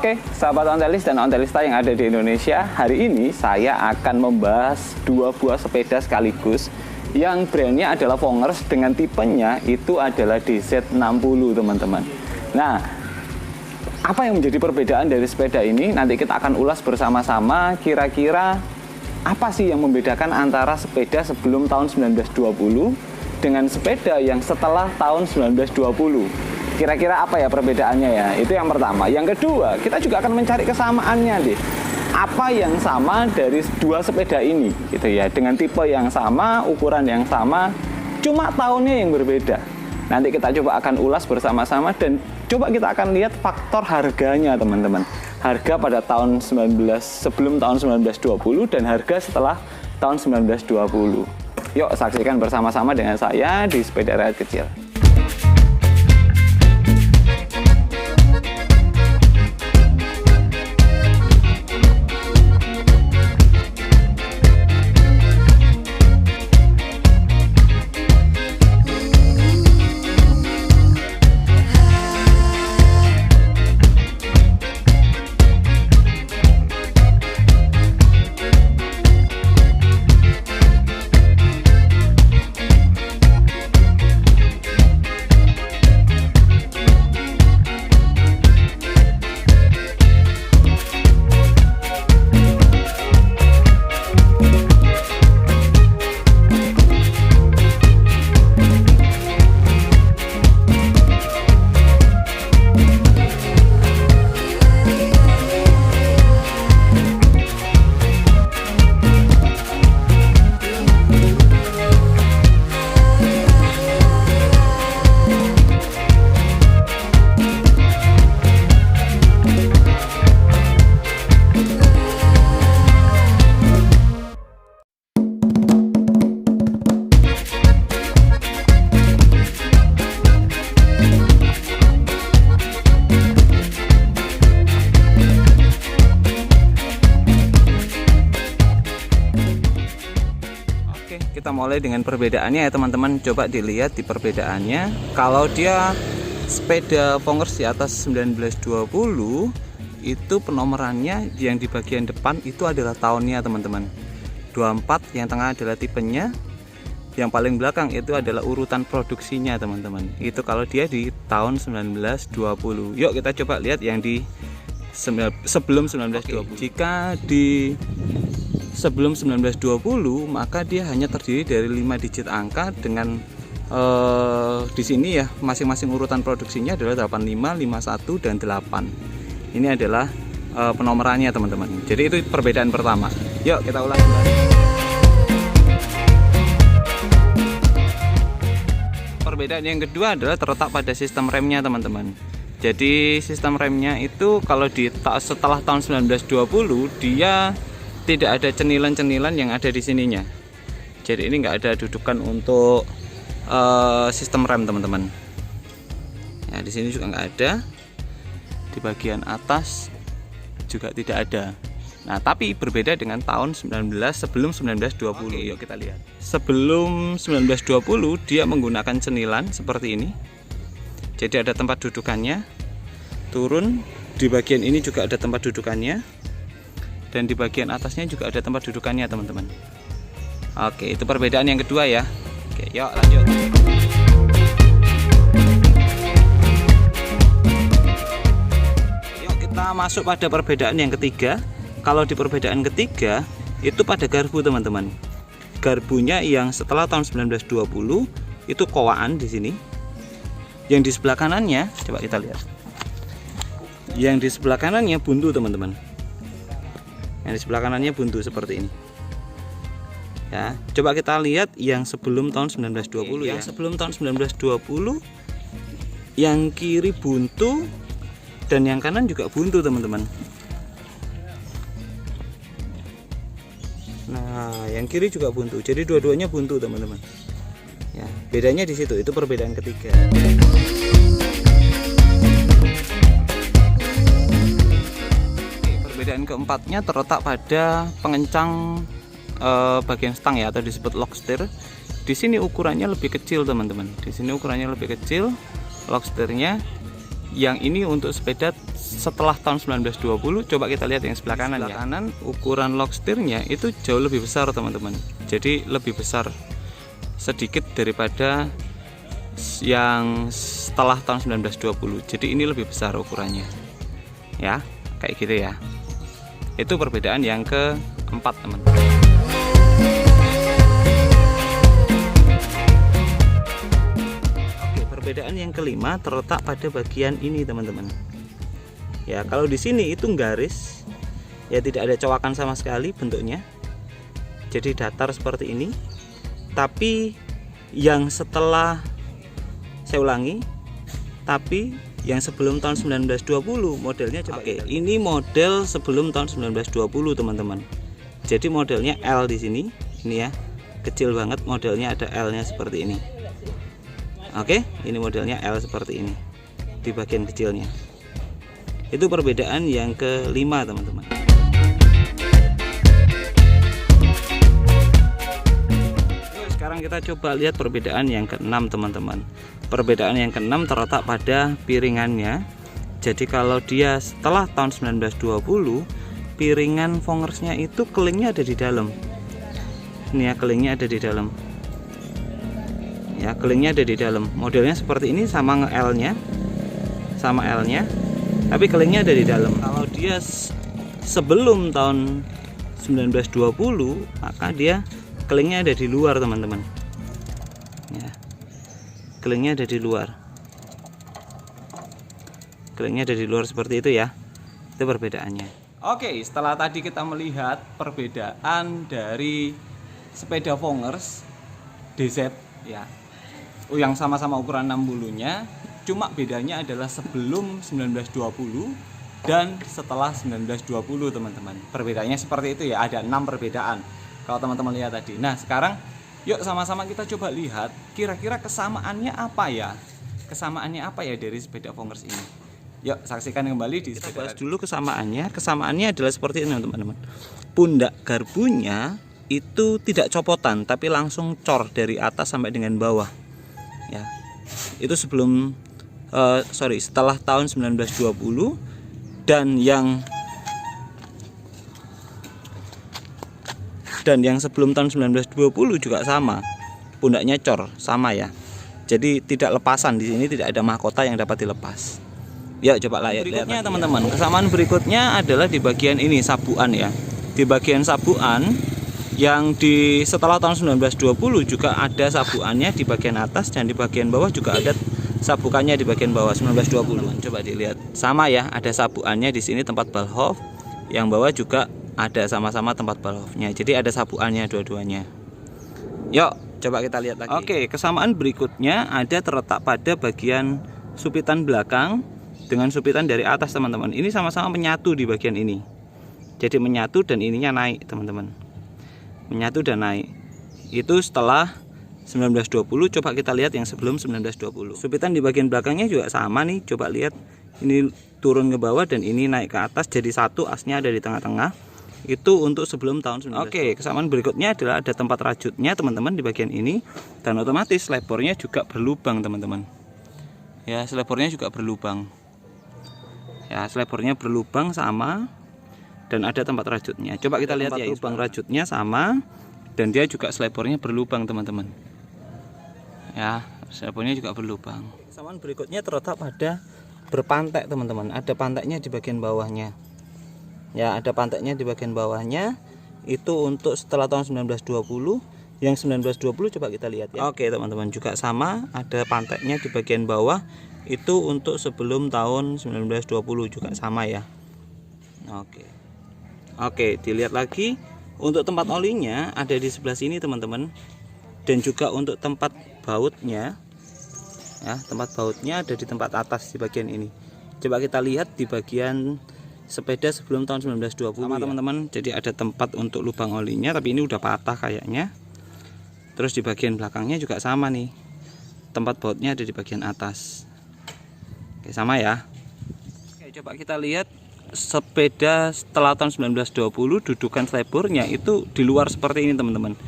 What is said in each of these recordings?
Oke, sahabat ontelis dan ontelista yang ada di Indonesia, hari ini saya akan membahas dua buah sepeda sekaligus yang brandnya adalah Vongers, dengan tipenya itu adalah DZ60 teman-teman. Nah, apa yang menjadi perbedaan dari sepeda ini? Nanti kita akan ulas bersama-sama kira-kira apa sih yang membedakan antara sepeda sebelum tahun 1920 dengan sepeda yang setelah tahun 1920. Kira-kira apa ya perbedaannya ya? Itu yang pertama. Yang kedua, kita juga akan mencari kesamaannya nih. Apa yang sama dari dua sepeda ini gitu ya, dengan tipe yang sama, ukuran yang sama, cuma tahunnya yang berbeda. Nanti kita coba akan ulas bersama-sama dan coba kita akan lihat faktor harganya teman-teman. Harga pada tahun sebelum tahun 1920 dan harga setelah tahun 1920. Yuk saksikan bersama-sama dengan saya di Sepeda Rakyat Kecil. Kita mulai dengan perbedaannya ya teman-teman. Coba dilihat di perbedaannya. Kalau dia sepeda Vongers di atas 1920 itu penomorannya yang di bagian depan itu adalah tahunnya teman-teman. 24 yang tengah adalah tipenya. Yang paling belakang itu adalah urutan produksinya teman-teman. Itu kalau dia di tahun 1920. Yuk kita coba lihat yang di sebelum 1920. Jika di sebelum 1920 maka dia hanya terdiri dari 5 digit angka dengan di sini ya masing-masing urutan produksinya adalah 85, 51 dan 8. Ini adalah penomorannya teman-teman. Jadi itu perbedaan pertama. Yuk kita ulas kembali. Perbedaan yang kedua adalah terletak pada sistem remnya teman-teman. Jadi sistem remnya itu kalau setelah tahun 1920 dia tidak ada cenilan-cenilan yang ada di sininya. Jadi ini nggak ada dudukan untuk sistem rem teman-teman. Ya di sini juga nggak ada. Di bagian atas juga tidak ada. Nah tapi berbeda dengan tahun sebelum 1920. Oke, yuk kita lihat. Sebelum 1920 dia menggunakan cenilan seperti ini. Jadi ada tempat dudukannya. Turun di bagian ini juga ada tempat dudukannya. Dan di bagian atasnya juga ada tempat dudukannya teman-teman. Oke, itu perbedaan yang kedua ya. Oke, yuk lanjut. Yuk kita masuk pada perbedaan yang ketiga. Kalau di perbedaan ketiga itu pada garbu teman-teman. Garbunya yang setelah tahun 1920 itu kowaan di sini. Yang di sebelah kanannya coba kita lihat. Yang di sebelah kanannya buntu teman-teman. Yang di sebelah kanannya buntu seperti ini. Ya, coba kita lihat yang sebelum tahun 1920 ya. Yang sebelum tahun 1920 yang kiri buntu dan yang kanan juga buntu teman-teman. Nah, yang kiri juga buntu. Jadi dua-duanya buntu teman-teman. Ya, bedanya di situ. Itu perbedaan ketiga. Perbedaan keempatnya terletak pada pengencang bagian stang ya, atau disebut lock steer. Di sini ukurannya lebih kecil teman-teman. Di sini ukurannya lebih kecil lock steernya. Yang ini untuk sepeda setelah tahun 1920. Coba kita lihat yang sebelah kanan ya. Kanan ukuran lock steernya itu jauh lebih besar teman-teman. Jadi lebih besar sedikit daripada yang setelah tahun 1920. Jadi ini lebih besar ukurannya. Ya, kayak gitu ya. Itu perbedaan yang keempat teman-teman. Perbedaan yang kelima terletak pada bagian ini teman-teman. Ya, kalau di sini itu garis, ya tidak ada cowakan sama sekali bentuknya. Jadi datar seperti ini. Tapi yang setelah, saya ulangi, tapi yang sebelum tahun 1920 modelnya coba. Oke, ini model sebelum tahun 1920 teman-teman. Jadi modelnya L di sini, ini ya, kecil banget modelnya, ada L-nya seperti ini. Oke, ini modelnya L seperti ini di bagian kecilnya. Itu perbedaan yang kelima teman-teman. Sekarang kita coba lihat perbedaan yang keenam teman-teman. Perbedaan yang keenam terletak pada piringannya. Jadi kalau dia setelah tahun 1920, piringan fongersnya itu kelingnya ada di dalam. Ini ya, kelingnya ada di dalam. Ya, kelingnya ada di dalam. Modelnya seperti ini, sama L-nya, sama L-nya, tapi kelingnya ada di dalam. Kalau dia sebelum tahun 1920, maka dia kelingnya ada di luar teman-teman. Ya, kelingnya ada di luar. Kelingnya ada di luar seperti itu ya. Itu perbedaannya. Oke, setelah tadi kita melihat perbedaan dari sepeda Vongers DZ ya, yang sama-sama ukuran 6 bulunya, cuma bedanya adalah sebelum 1920 dan setelah 1920 teman-teman. Perbedaannya seperti itu ya, ada 6 perbedaan kalau teman-teman lihat tadi. Nah sekarang yuk sama-sama kita coba lihat kira-kira kesamaannya apa ya. Kesamaannya apa ya dari sepeda Vongers ini. Yuk saksikan kembali di sepeda. Kita bahas dulu kesamaannya. Kesamaannya adalah seperti ini teman-teman. Pundak garbunya itu tidak copotan tapi langsung cor dari atas sampai dengan bawah. Ya, itu sebelum setelah tahun 1920. Dan yang sebelum tahun 1920 juga sama, pundaknya cor, sama ya. Jadi tidak lepasan, di sini tidak ada mahkota yang dapat dilepas. Ya coba lihat berikutnya teman-teman. Kesamaan berikutnya adalah di bagian ini, sabuan ya. Di bagian sabuan yang di setelah tahun 1920 juga ada sabuannya di bagian atas, dan di bagian bawah juga ada sabukannya di bagian bawah 1920. Coba dilihat, sama ya, ada sabuannya di sini tempat valve, yang bawah juga ada sama-sama tempat valve-nya. Jadi ada sabuannya dua-duanya. Yuk coba kita lihat lagi. Oke, kesamaan berikutnya ada terletak pada bagian supitan belakang dengan supitan dari atas teman-teman. Ini sama-sama menyatu di bagian ini. Jadi menyatu dan ininya naik teman-teman. Menyatu dan naik. Itu setelah 1920. Coba kita lihat yang sebelum 1920. Supitan di bagian belakangnya juga sama nih. Coba lihat, ini turun ke bawah dan ini naik ke atas, jadi satu, asnya ada di tengah-tengah. Itu untuk sebelum tahun 1920. Oke, kesamaan berikutnya adalah ada tempat rajutnya teman-teman di bagian ini, dan otomatis lebornya juga berlubang teman-teman. Ya, lebornya juga berlubang. Ya, lebornya berlubang sama, dan ada tempat rajutnya. Coba kita lihat ya, lubang rajutnya sama, dan dia juga selebornya berlubang teman-teman. Ya, selebornya juga berlubang. Kesamaan berikutnya terletak pada berpantek teman-teman. Ada panteknya di bagian bawahnya. Ya, ada panteknya di bagian bawahnya. Itu untuk setelah tahun 1920. Yang 1920 coba kita lihat ya. Oke teman-teman, juga sama, ada panteknya di bagian bawah. Itu untuk sebelum tahun 1920 juga sama ya. Oke, dilihat lagi. Untuk tempat olinya ada di sebelah sini teman-teman. Dan juga untuk tempat bautnya, ya, tempat bautnya ada di tempat atas di bagian ini. Coba kita lihat di bagian sepeda sebelum tahun 1920 sama teman-teman. Jadi ada tempat untuk lubang olinya, tapi ini udah patah kayaknya. Terus di bagian belakangnya juga sama nih. Tempat bautnya ada di bagian atas. Oke, sama ya. Oke, coba kita lihat sepeda setelah tahun 1920, dudukan selebornya itu di luar seperti ini teman-teman.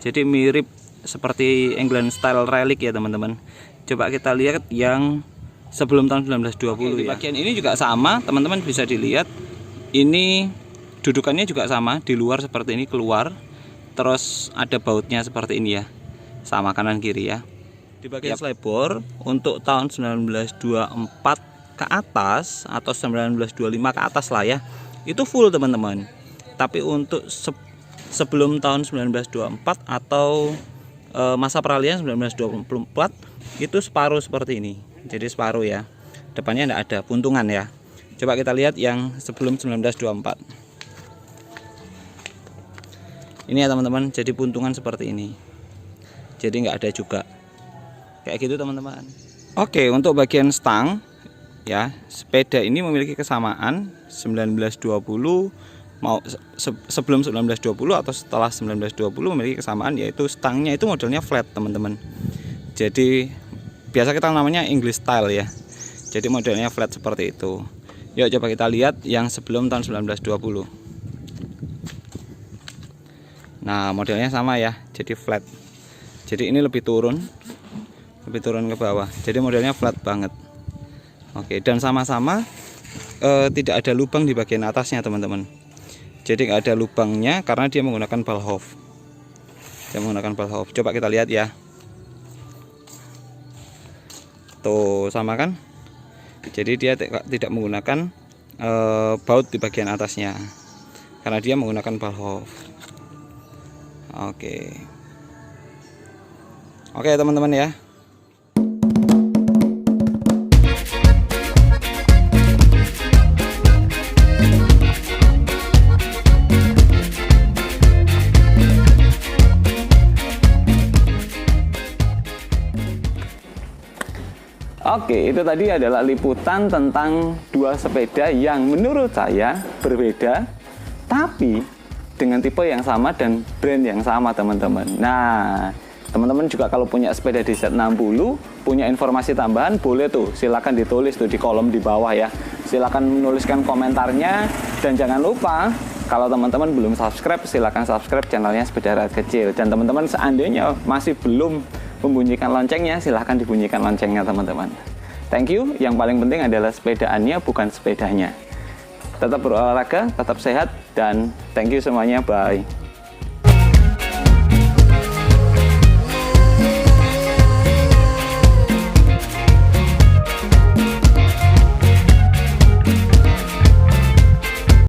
Jadi mirip seperti England style relic ya teman-teman. Coba kita lihat yang sebelum tahun 1920. Di bagian ini juga sama, teman-teman bisa dilihat. Ini dudukannya juga sama, di luar seperti ini, keluar. Terus ada bautnya seperti ini ya, sama kanan kiri ya. Di bagian selebor untuk tahun 1924 ke atas atau 1925 ke atas lah ya, itu full teman-teman. Tapi untuk sebelum tahun 1924 atau masa peralihan 1924 itu separuh seperti ini. Jadi separuh ya, depannya tidak ada puntungan ya. Coba kita lihat yang sebelum 1924. Ini ya teman-teman, jadi puntungan seperti ini. Jadi nggak ada juga. Kayak gitu teman-teman. Oke, untuk bagian stang ya, sepeda ini memiliki kesamaan 1920 mau sebelum 1920 atau setelah 1920 memiliki kesamaan, yaitu stangnya itu modelnya flat teman-teman. Jadi biasa kita namanya English style ya. Jadi modelnya flat seperti itu. Yuk coba kita lihat yang sebelum tahun 1920. Nah, modelnya sama ya, jadi flat. Jadi ini lebih turun ke bawah. Jadi modelnya flat banget. Oke, dan sama-sama tidak ada lubang di bagian atasnya teman-teman. Jadi nggak ada lubangnya karena dia menggunakan Ballhoff. Coba kita lihat ya. Tuh, sama kan? Jadi dia tidak menggunakan baut di bagian atasnya karena dia menggunakan Ballhoff. Oke teman-teman ya. Oke, itu tadi adalah liputan tentang dua sepeda yang menurut saya berbeda, tapi dengan tipe yang sama dan brand yang sama teman-teman. Nah, teman-teman juga kalau punya sepeda DZ60, punya informasi tambahan, boleh tuh silakan ditulis tuh di kolom di bawah ya. Silakan menuliskan komentarnya, dan jangan lupa kalau teman-teman belum subscribe, silakan subscribe channelnya Sepeda Rakyat Kecil. Dan teman-teman seandainya masih belum membunyikan loncengnya, silahkan dibunyikan loncengnya teman-teman. Thank you, yang paling penting adalah sepedaannya bukan sepedanya. Tetap berolahraga, tetap sehat, dan thank you semuanya, bye.